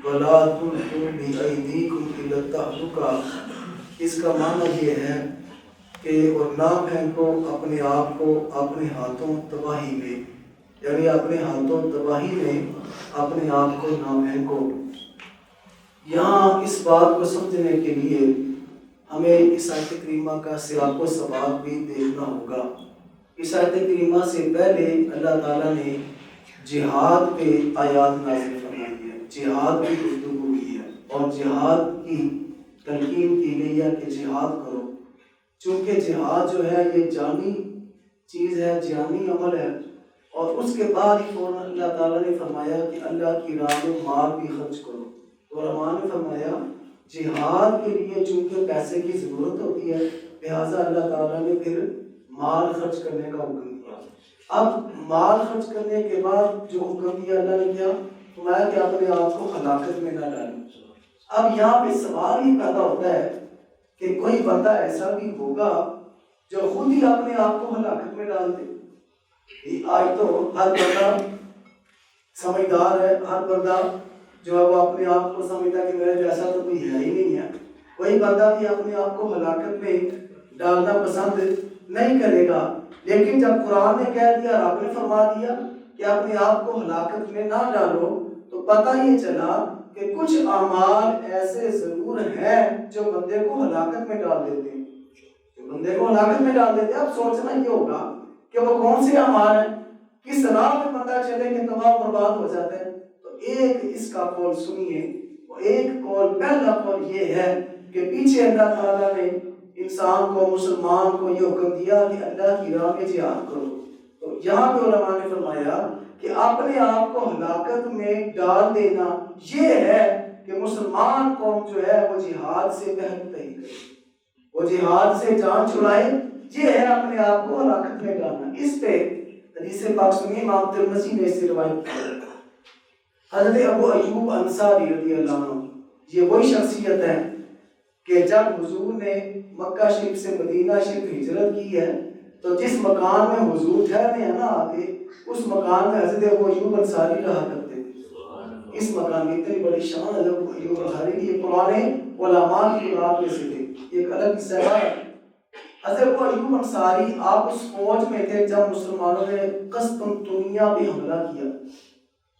وَلَا تُلْقُوا بِأَيْدِيكُمْ إِلَى التَّهْلُكَةِ، اس کا معنی یہ ہے کہ اور نہ پھینکو اپنے آپ کو اپنے ہاتھوں تباہی میں، یعنی اپنے ہاتھوں تباہی میں اپنے آپ کو نہ پھینکو۔ یہاں اس بات کو سمجھنے کے لیے ہمیں اس آیت کریمہ کا سیاق و سباق بھی دیکھنا ہوگا۔ اس آیت کریمہ سے پہلے اللہ تعالیٰ نے جہاد پہ آیات نازل فرمائی ہے، جہاد کی گفتگو کی ہے اور جہاد کی تلقین کی گئی ہے کہ جہاد کرو، چونکہ جہاد جو ہے یہ جانی چیز ہے، جانی عمل ہے، اور اس کے بعد ہی فوراً اللہ تعالیٰ نے فرمایا کہ اللہ کی راہ میں مال بھی خرچ کرو۔ تو علماء نے فرمایا جہاد کے لیے چونکہ پیسے کی ضرورت ہوتی ہے، لہٰذا اللہ تعالیٰ نے پھر مال خرچ کرنے کا حکم دیا۔ اب مال خرچ کرنے کے بعد جو حکم دیا اللہ نے کیا، فرمایا کہ اپنے آپ کو ہلاکت میں نہ ڈالیں۔ اب یہاں پہ سوال ہی پیدا ہوتا ہے کہ کوئی بندہ ایسا بھی ہوگا جو خود ہی اپنے آپ کو ہلاکت میں ڈال دے؟ آج تو ہر بندہ سمجھدار ہے، ہر بندہ جو ہے وہ اپنے آپ کو سمجھتا ہے کہ میرے جیسا تو کوئی ہے ہی نہیں ہے، کوئی بندہ بھی اپنے آپ کو ہلاکت میں ڈالنا پسند نہیں کرے گا۔ لیکن جب قرآن نے کہہ دیا، رب نے فرما دیا کہ اپنے آپ کو ہلاکت میں نہ ڈالو، تو پتہ یہ چلا کہ کچھ اعمال ایسے ضرور ہیں جو بندے کو ہلاکت میں ڈال دیتے ہیں، جو بندے کو ہلاکت میں ڈال دیتے ہیں۔ اب سوچنا یہ ہوگا کہ وہ کون سے اعمال ہیں، کس راہ میں بندہ چلے کہ تباہ برباد ہو جاتا ہے۔ تو ایک اس کا قول سنیے، ایک قول، پہلا قول یہ ہے کہ پیچھے اللہ تعالیٰ نے انسان کو، مسلمان کو یہ حکم دیا کہ اللہ کی راہ میں جہاد کرو۔ تو یہاں پہ علماء نے فرمایا کہ اپنے آپ کو ہلاکت میں ڈال دینا یہ ہے کہ مسلمان قوم جو ہے وہ جہاد سے پہلو تہی کرے، وہ جہاد سے جان چھڑائے، یہ ہے اپنے آپ کو ہلاکت میں ڈالنا۔ اس پہ حدیث پاک سنی، امام ترمذی نے اس سے روایت کی، حضرت ابو ایوب انصاری رضی اللہ عنہ، یہ وہی شخصیت ہے کہ جب حضور نے مکہ شریف سے مدینہ شریف ہجرت کی ہے تو جس مکان میں حضور ٹھہرے ہیں نا آ کے، اس مکان میں حضرت ابو ایوب انصاری رہا کرتے تھے۔ اس مکان میں اتنی بڑی شان ہے ابو ایوب انصاری کی، یہ پرانے علماء کی اولاد میں سے تھے، ایک الگ قصہ ہے۔ حضرت ابو ایوب انصاری آپ اس فوج میں تھے جب مسلمانوں نے قسطنطنیہ پہ حملہ کیا۔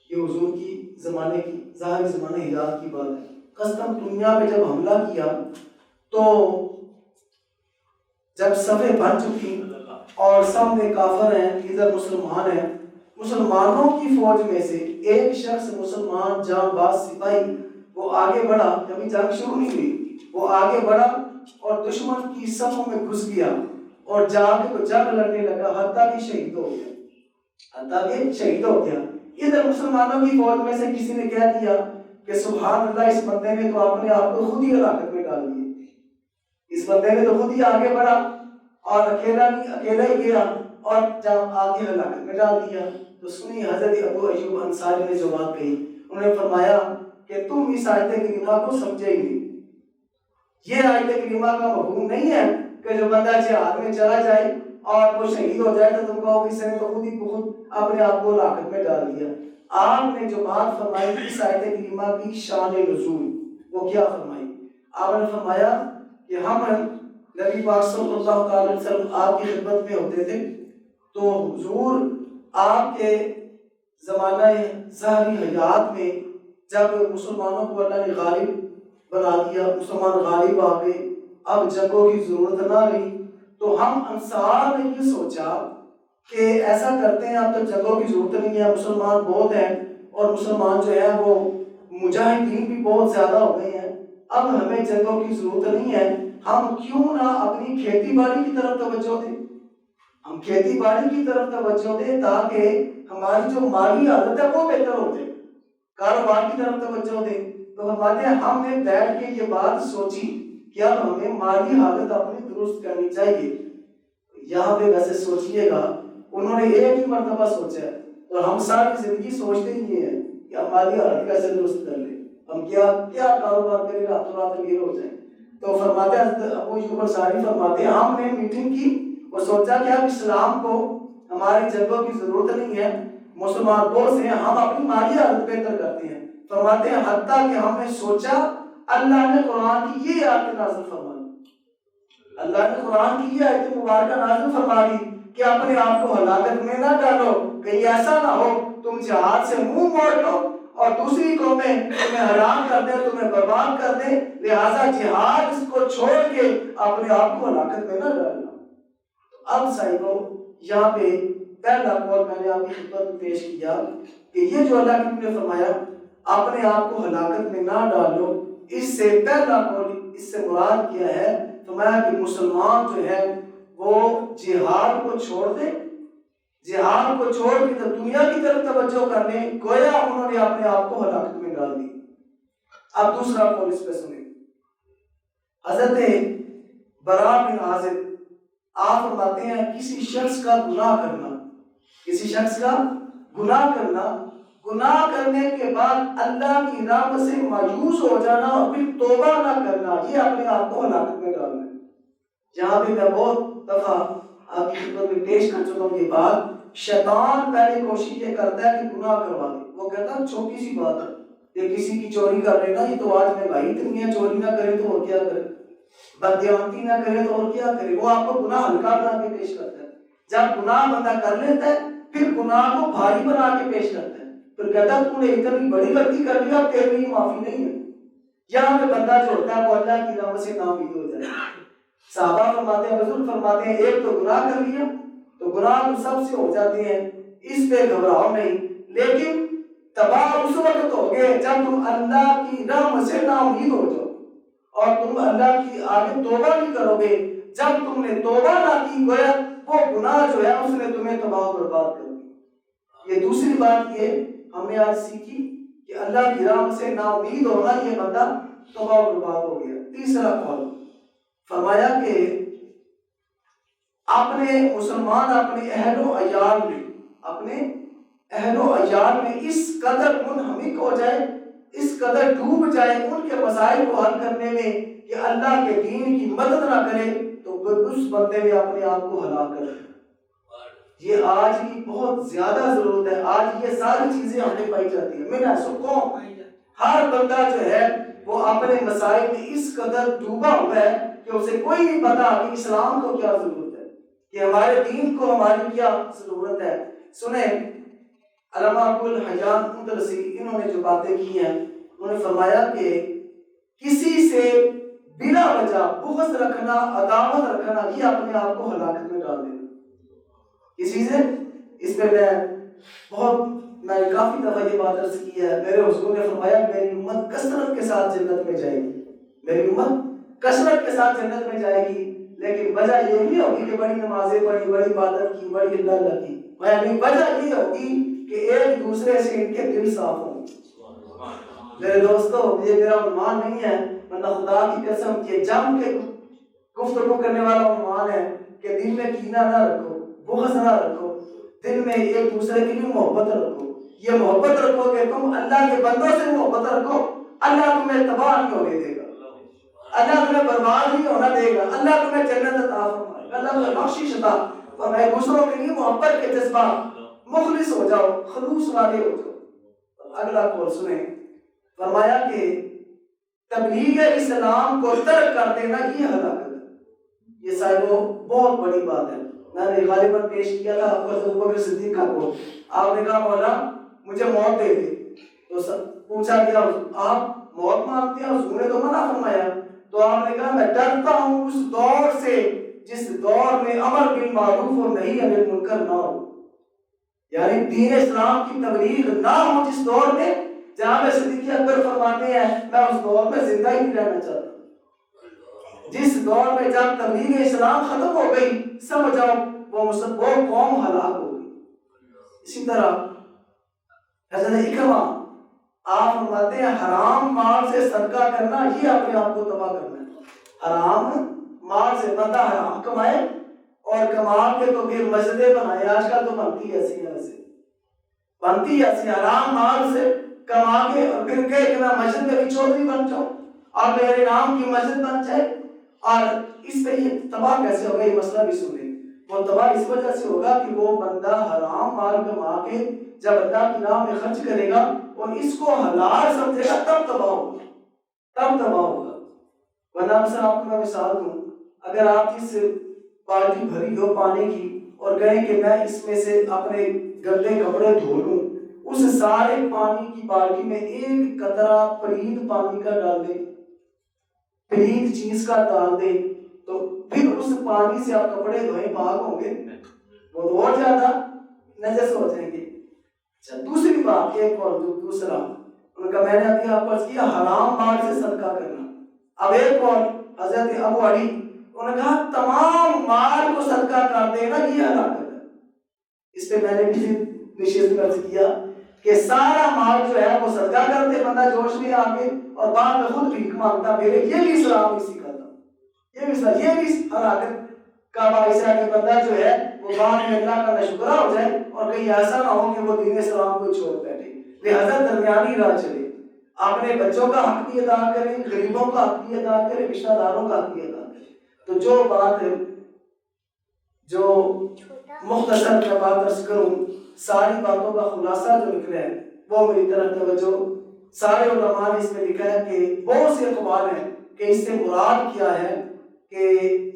یہ حضور کی زمانے کی، ظاہری زمانے ہجرت کی بات ہے۔ قسطنطنیہ پہ جب حملہ کیا تو جب صفیں بن چکی اور سامنے کافر ہیں، ادھر مسلمان ہیں، مسلمانوں کی فوج میں سے ایک شخص مسلمان جاں باز سپاہی وہ آگے بڑھا، جب جنگ شروع نہیں ہوئی وہ آگے بڑھا اور دشمن کی صفوں میں گھس گیا اور جا کے تو جنگ لڑنے لگا، حتیٰ کہ شہید ہو گیا۔ ادھر مسلمانوں کی فوج میں سے کسی نے کہہ دیا کہ سبحان اللہ، اس بندے نے تو اپنے آپ کو خود ہی ہلاکت میں ڈال دیا، اس بندے نے تو خود ہی آگے بڑھا اور اکیلا ہی گیا اور جب آگے ہلاکت میں ڈال دیا۔ تو سنی حضرت ابو ایوب انصاری نے جو بات کہی، انہوں نے فرمایا کہ تم اس آیت کریمہ کو سمجھے ہی نہیں، یہ آیت کریمہ کا مفہوم نہیں ہے کہ جو بندہ جہاد میں چلا جائے اور وہ شہید ہو جائے تو تم کہو کہ اس نے تو خود ہی خود اپنے آپ کو ہلاکت میں ڈال دیا۔ آپ نے جو بات فرمائی اس آیت کریمہ کی شان نزول، وہ کیا فرمائی؟ آپ نے فرمایا کہ ہم نبی پاک صلی اللہ علیہ وسلم آپ کی خدمت میں ہوتے تھے تو حضور آپ کے زمانہ ظاہری حیات میں جب مسلمانوں کو اللہ نے غالب بنا دیا، مسلمان غالب آ گئے، اب جنگوں کی ضرورت نہ رہی، تو ہم انصار نے یہ سوچا کہ ایسا کرتے ہیں اب تو جنگوں کی ضرورت نہیں ہے، مسلمان بہت ہیں اور مسلمان جو ہے وہ مجاہدین بھی بہت زیادہ ہو گئے ہیں، اب ہمیں جنگوں کی ضرورت نہیں ہے، ہم کیوں نہ اپنی کھیتی باڑی کی طرف توجہ دیں، ہم کھیتی باڑی کی طرف توجہ دیں تاکہ ہماری جو مالی حالت ہے وہ بہتر ہو جائے، کاروبار کی طرف توجہ دیں۔ تو ہمارے ہم نے بیٹھ کے یہ بات سوچی کہ اب ہمیں مالی حالت اپنی درست کرنی چاہیے۔ یہاں پہ ویسے سوچئے گا انہوں نے ایک ہی مرتبہ سوچا ہے اور ہم ساری زندگی سوچتے ہی یہ ہیں کہ ہماری حالت کیسے درست کر لیں، ہم کیا کاروبار کریں راتوں رات امیر ہو جائیں۔ تو فرماتے ہیں ابو ایوب انصاری فرماتے ہیں ہم نے میٹنگ کی اور سوچا کہ اب اسلام کو ہماری جنگوں کی ضرورت نہیں ہے، مسلمان بہت سے ہیں، ہم اپنی مالی حالت بہتر کرتے ہیں، فرماتے ہیں حتیٰ کہ ہم نے سوچا اللہ نے قرآن کی یہ آیت نازل فرما دی، اللہ نے قرآن کی یہ آیت مبارکہ نازل فرما دی کہ اپنے آپ کو ہلاکت میں نہ ڈالو، کہیں ایسا نہ ہو تم جہاد سے منہ موڑ لو اور دوسری قومیں تمہیں حرام کر دیں، تمہیں برباد کر دیں، لہٰذا جہاد اس کو چھوڑ کے اپنے آپ کو ہلاکت میں نہ ڈالنا۔ اب صاحبو یہاں پہ پہلا قول میں نے آپ کی خدمت میں پیش کیا کہ یہ جو اللہ نے فرمایا اپنے آپ کو ہلاکت میں نہ ڈالو، اس سے پہلا قول اس سے مراد کیا ہے؟ فرمایا کہ مسلمان جو ہے وہ جہاد کو چھوڑ دے، جہاد کو چھوڑ کے تو دنیا کی طرف توجہ کر لیں، گویا انہوں نے اپنے آپ کو ہلاکت میں ڈال دی۔ اب دوسرا قول اس پہ سنیں، حضرت براء بن عازب آپ فرماتے ہیں کسی شخص کا گناہ کرنا، کسی شخص کا گناہ کرنا، گناہ کرنے کے بعد اللہ کی رحمت سے مایوس ہو جانا اور پھر توبہ نہ کرنا، یہ اپنے آپ کو ہلاکت میں ڈالنا ہے۔ جہاں پہ میں بہت دفعہ آپ کی خدمت میں پیش کر چکا ہوں یہ بات، شیطان پہلے کوشش یہ کرتا ہے کہ گناہ کروا دے، وہ کہتا ہے چھوٹی سی بات ہے، یہ کسی کی چوری کر رہے نا، یہ تو آج میں بھائی اتنی ہے، چوری نہ کرے تو اور کیا کرے، بددیانتی نہ کرے تو اور کیا کرے، وہ آپ کو گناہ ہلکا بنا کے پیش کرتا ہے۔ جب گناہ بندہ کر لیتا ہے پھر گناہ کو بھاری بنا کے پیش کرتا ہے، پھر کہتا ہے تو نے اتنی بڑی غلطی کر لی، اب تیرے لیے معافی نہیں ہے۔ یہاں پہ بندہ جو ہوتا ہے وہ اللہ کی رحمت سے ناامید ہو جاتا ہے۔ صحابہ فرماتے ہیں، حضور فرماتے ہیں ایک تو گناہ کر لیا تو گناہ تو سب سے ہو جاتے ہیں، اس پہ گھبراؤ نہیں، لیکن تباہ اس وقت ہوگے جب تم اللہ کی رحمت سے ناامید ہو جاؤ اور تم اللہ کی آگے توبہ نہیں کرو گے۔ جب تم نے توبہ نہ کی گویا وہ گناہ جو ہے اس نے تمہیں تباہ و برباد کر دیا۔ یہ دوسری بات یہ ہم نے آج سیکھی کہ اللہ کی رحمت سے ناامید ہونا یہ بندہ تباہ و برباد ہو گیا۔ تیسرا قول فرمایا کہ اپنے مسلمان اپنے اہل و عیال میں، اپنے اہل و عیال میں اس قدر منہمک ہو جائے، اس قدر ڈوب جائے ان کے مسائل کو حل کرنے میں کہ اللہ کے دین کی مدد نہ کرے تو اس بندے میں اپنے آپ کو ہلاک کر دے۔ یہ آج کی بہت زیادہ ضرورت ہے، آج یہ ساری چیزیں ہم نے پائی جاتی ہیں۔ میں سکوں ہر بندہ جو ہے وہ اپنے مسائل میں اس قدر ڈوبا ہوا ہے کہ اسے کوئی نہیں پتا کہ اسلام کو کیا ضرورت ہے، کہ ہمارے دین کو ہماری کیا ضرورت ہے۔ سنیں علامہ ابو الحیان اندلسی انہوں نے جو باتیں کی ہیں، انہوں نے فرمایا کہ کسی سے بلا وجہ بغض رکھنا، عداوت رکھنا یہ اپنے آپ کو ہلاکت میں ڈال دینا۔ کسی سے، اس پہ میں نے کافی دفعہ یہ بات عرض کی ہے، میرے حضور نے فرمایا میری امت کثرت کے ساتھ جنت میں جائے گی، میری امت کثرت کے ساتھ جنت میں جائے گی، لیکن وجہ یہ نہیں ہوگی کہ بڑی نمازیں پڑھی، بڑی عبادت کی، بڑی اللہ کی، وجہ یہ ہوگی کہ ایک دوسرے سے ان کے دل صاف ہوں۔ میرے دوستو یہ میرا عنوان نہیں ہے، ورنہ خدا کی قسم یہ جم کے گفتگو کرنے والا عنوان ہے کہ دل میں کینہ نہ رکھو، بغض نہ رکھو، دل میں ایک دوسرے کے لیے محبت رکھو۔ یہ محبت رکھو کہ تم اللہ کے بندوں سے محبت رکھو، اللہ تمہیں تباہ نہیں ہونے دے گا، اللہ تمہیں برباد نہیں ہونا دے گا، اللہ تمہیں جنت عطا فرمائے گا، اللہ تمہیں بخشش عطا فرمائے۔ دوسروں کے لیے محبت کے جذبہ، مخلص ہو جاؤ، خلوص والے ہو جاؤ۔ اگلا قول سنیں، فرمایا کہ تبلیغ اسلام کو ترک کر دینا یہ ہلاکت ہے۔ یہ صاحبو بہت بڑی بات ہے۔ میں نے غالباً پیش کیا تھا ابو بکر صدیق کا قول، آپ نے کہا مولا مجھے موت دے دے، تو پوچھا گیا آپ موت مانگتے ہیں؟ حضور نے تو منع فرمایا، تو آپ نے کہا میں ڈرتا ہوں اس دور سے جس دور میں امر بالمعروف اور نہی عن المنکر نہ ہو، یعنی دین اسلام کی تبلیغ نہ ہو جس دور میں، جہاں پہ صدیق اکبر فرماتے ہیں میں اس دور میں زندہ ہی نہیں رہنا چاہتا۔ جس دور میں جب تبلیغ اسلام ختم ہو گئی سمجھ جاؤ وہ قوم ہلاک ہو گئی۔ اسی طرح حضرت اکرمہ آپ فرماتے ہیں حرام مال سے صدقہ کرنا یہ اپنے آپ کو تباہ کرنا ہے۔ حرام مال سے بندہ حرام کمائے اور کما کے تو پھر مسجدیں بنائے، آج کل تو بنتی ایسی بنتی ایسی حرام مال سے کما کے اور پھر کہے کہ میں مسجد میں بھی چودھری بن جاؤں اور میرے نام کی مسجد بن جائے، اور اس پہ یہ تباہ کیسے ہوگا یہ مسئلہ بھی سنیں۔ وہ تباہ اس وجہ سے ہوگا کہ وہ بندہ حرام مال کما کے جب اللہ کی راہ میں خرچ کرے گا اور اس کو حلال سمجھے گا تب تباہ ہوگا، تب تباہ ہوگا۔ ورنہ مثلا آپ کو میں مثال دوں، اگر آپ اس بالٹی بھری ہو پانی کی اور کہیں کہ میں اس میں سے اپنے گندے کپڑے دھو لوں، اس سارے پانی کی بالٹی میں ایک قطرہ پلید پانی کا ڈال دیں، پلید چیز کا ڈال دیں، تو پھر اس پانی سے آپ کپڑے دھوئیں پاک ہوں گے؟ وہ تو اور زیادہ نجس ہو جائیں گے۔ اچھا دوسری بات، ایک اور دوسرا ان کا میں نے ابھی آپ کو کیا حرام مال سے صدقہ کرنا۔ اب ایک اور حضرت ابو علی انہوں نے کہا تمام مال کو صدقہ کر دینا یہ ہلاکت ہے۔ اس پہ میں نے بھی نشست کر کیا کہ سارا مال جو ہے وہ صدقہ کر دے بندہ جوش میں آ کے، اور بعد میں خود بھیک مانگتا پھرے، یہ بھی اسلام نہیں سکھاتا، یہ بھی ہلاکت کا باعث ہے کہ بندہ جو ہے وہ بعد میں اللہ کا ناشکرا ہو جائے اور کہیں ایسا نہ ہو کہ وہ دین اسلام کو چھوڑ بیٹھے۔ لہذا درمیانی راہ چلے، اپنے بچوں کا حق بھی ادا کریں، غریبوں کا حق بھی ادا کریں، رشتہ داروں کا حق بھی ادا کریں۔ تو جو بات جو مختصر میں بات عرض کروں، ساری باتوں کا خلاصہ جو نکلا ہے وہ میری طرف توجہ۔ سارے علماء نے اس میں لکھا ہے کہ بہت سے اقوال ہیں کہ اس سے مراد کیا ہے کہ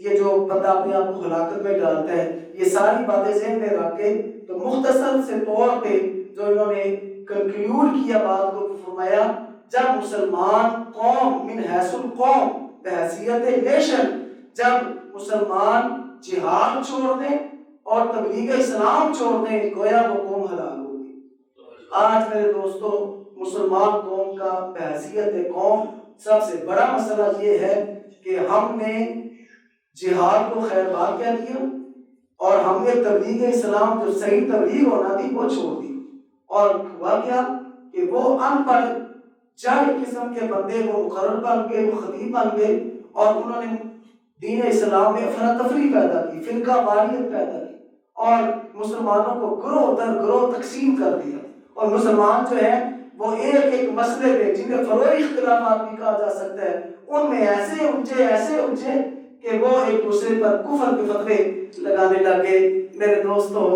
یہ جو بندہ اپنے آپ کو ہلاکت میں ڈالتا ہے، یہ ساری باتیں ذہن میں رکھ کے تو مختصر سے طور پہ جو انہوں نے کنکلیوڈ کیا بات کو فرمایا، جب مسلمان قوم من حیث القوم بحیثیت نیشن، جب مسلمان جہاد چھوڑ دیں اور تبلیغ اسلام چھوڑ دیں، گویا وہ قوم ہلاک ہوگی۔ آج میرے دوستو مسلمان قوم کا بحیثیت قوم سب سے بڑا مسئلہ یہ ہے کہ ہم نے جہاد کو خیر بات کہہ دیا اور ہم نے تبلیغ اسلام جو صحیح تبلیغ ہونا تھی وہ چھوڑ دی، اور ہوا کیا کہ وہ ان پڑھ جاہل قسم کے بندے وہ مقرر بن گئے، وہ خطیب بن گئے، اور انہوں نے دین اسلام میں افراتفری پیدا کی، فرقہ واریت پیدا کی، اور مسلمانوں کو گروہ در گروہ تقسیم کر دیا، اور مسلمان جو ہیں وہ ایک مسئلے پہ جنہیں فروعی اختلافات بھی کہا جا سکتا ہے، ان میں ایسے الجھے کہ وہ ایک دوسرے پر کفر کے فتوے لگانے لگے۔ میرے دوستو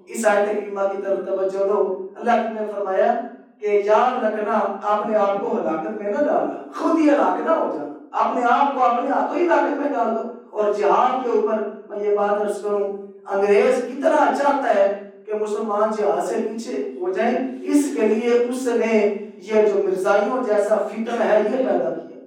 اس آیت کریمہ کی طرف توجہ دو۔ اللہ نے فرمایا کہ یاد رکھنا اپنے آپ کو ہلاکت میں نہ ڈالنا، خود ہی ہلاک نہ ہو جانا، اپنے آپ کو اپنے ہاتھوں ہی ہلاکت میں ڈال دو۔ اور جہاد کے اوپر میں یہ بات عرض کروں، انگریز کتنا چاہتا ہے کہ مسلمان جہاد سے پیچھے ہو جائیں، اس کے لیے اس نے یہ جو مرزائیوں جیسا فتنہ ہے یہ پیدا کیا۔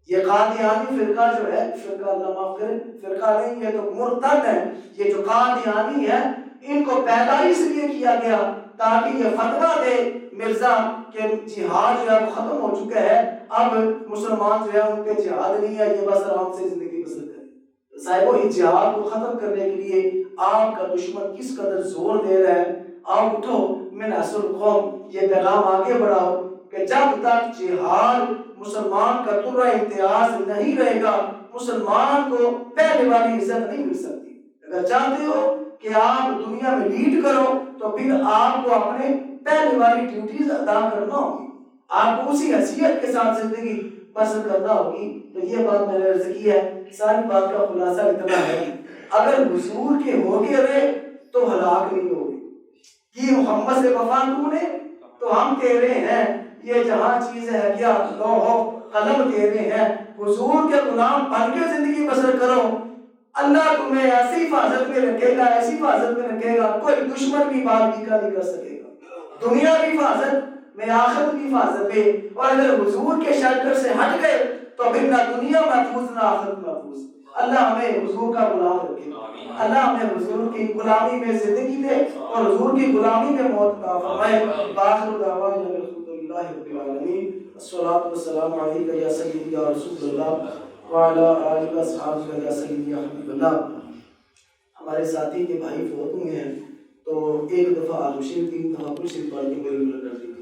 یہ قادیانی فرقہ جو ہے، فرقہ اللہ معاف کرے، فرقہ نہیں یہ تو مرتد ہے، یہ جو قادیانی ہے ان کو پیدا اس لیے کیا گیا تاکہ یہ فتویٰ دے مرزا کہ جہاد جو ہے وہ ختم ہو چکا ہے، اب مسلمان جو ہے ان پہ جہاد نہیں ہے، یہ بس آرام سے زندگی بسر کریں۔ صاحبو اس جہاد کو ختم کرنے کے لیے آپ کا دشمن کس قدر زور دے رہا ہے، آپ اٹھو من حیث القوم، یہ پیغام آگے بڑھاؤ کہ جب تک جہاد مسلمان کا ترہ امتیاز نہیں رہے گا، مسلمان کو پہلے والی عزت نہیں مل سکتی۔ اگر چاہتے ہو کہ آپ دنیا میں لیڈ کرو تو پھر آپ کو اپنے پہلے والی ڈیوٹیز ادا کرنا ہوگی، آپ کو اسی حیثیت کے ساتھ زندگی بسر کرنا ہوگی۔ تو یہ بات میں نے عرض کی ہے، ساری بات کا خلاصہ اتنا ہے، اگر حضور کے ہو کے رہے تو ہلاک نہیں ہوگی، کہ محمد سے وفا تو نے تو ہم تیرے ہیں، یہ جہاں چیز ہے کیا لوح و قلم تیرے ہیں، حضور کے غلام بن کے زندگی بسر کرو، اللہ تمہیں ایسی حفاظت میں رکھے گا، ایسی حفاظت میں رکھے گا، کوئی دشمن بھی بات بھی نہیں کر سکے گا، دنیا کی حفاظت میں، آخرت کی حفاظت میں۔ اور اگر حضور کے شیلٹر سے ہٹ گئے تو پھر نہ دنیا محفوظ نہ آخرت محفوظ۔ اللہ ہمیں حضور کا غلام رکھے، اللہ ہمیں حضور کی غلامی میں زندگی دے اور حضور کی غلامی میں موت عطا فرمائے۔ بآخر دعوانا الحمدللہ رب العالمین، الصلاۃ والسلام علیک یا سیدی یا رسول اللہ وعلی آلہ وصحبہ یا سیدی یا حبیب اللہ۔ ہمارے ساتھی کے بھائی فوت ہوئے ہیں، تو ایک دفعہ عالم شریف 3 دفعہ کل شریف پڑھ کے میرے کر دیجیے۔